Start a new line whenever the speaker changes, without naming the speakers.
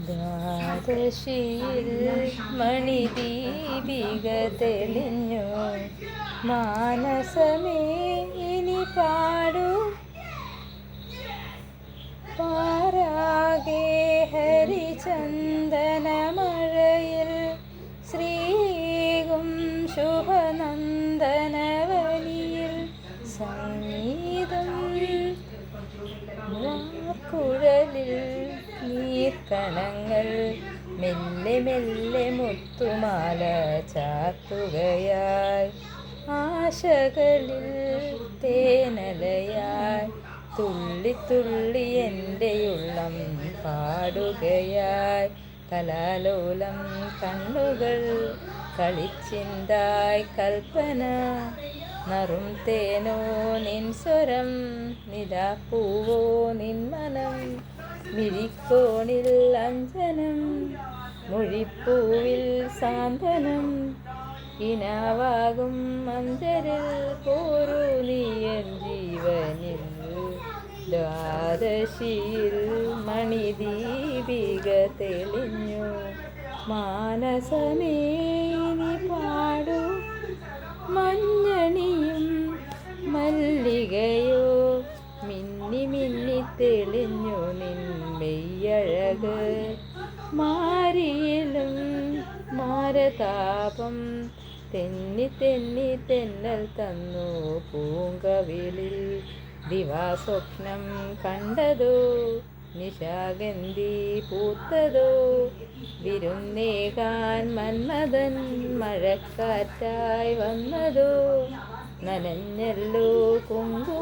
ദ്വാദശിയിൽ മണിദീപിക തെളിഞ്ഞു മാനസമേ ഇനി പാടൂ പാരാകെ ഹരിചന്ദനമഴയിൽ ശ്രീകും ശുഭനന്ദനവനിയിൽ സംഗീതം കുഴലിൽ നീർക്കണങ്ങൾ മെല്ലെ മെല്ലെ മുത്തുമാല ചാർത്തുകയായി ആശകളിൽ തേനലയായി തുള്ളി തുള്ളി എൻ്റെ ഉള്ളം പാടുകയായി കലാലോലം കണ്ണുകൾ കളിച്ചിന്തായി കൽപ്പന നറും തേനോ നിൻ സ്വരം നിലാപ്പൂവോ നിൻ മനം മിഴിക്കോണിൽ അഞ്ജനം മൊഴിപ്പൂവിൽ സാന്ത്വനം ഇനാവാകും മഞ്ചരിൽ പോരൂ നീയൻ ജീവനിൽ ദ്വാദശിയിൽ മണിദീപിക തെളിഞ്ഞു മാനസമേ നീ പാടൂ മഞ്ഞണിയും മല്ലികയോ മിന്നി മിന്നി തെളിഞ്ഞു നിൻ മെയ്യഴക് മാരിയിലും മാരതാപം തെന്നി തെന്നി തെന്നൽ തന്നു പൂങ്കവിളിൽ ദിവാസ്വപ്നം കണ്ടതോ നിശാഗന്ധി പൂത്തതോ വിരുന്നേകാൻ മന്മഥൻ മഴക്കാറ്റായി വന്നതോ നനഞ്ഞല്ലോ കുങ്കുമ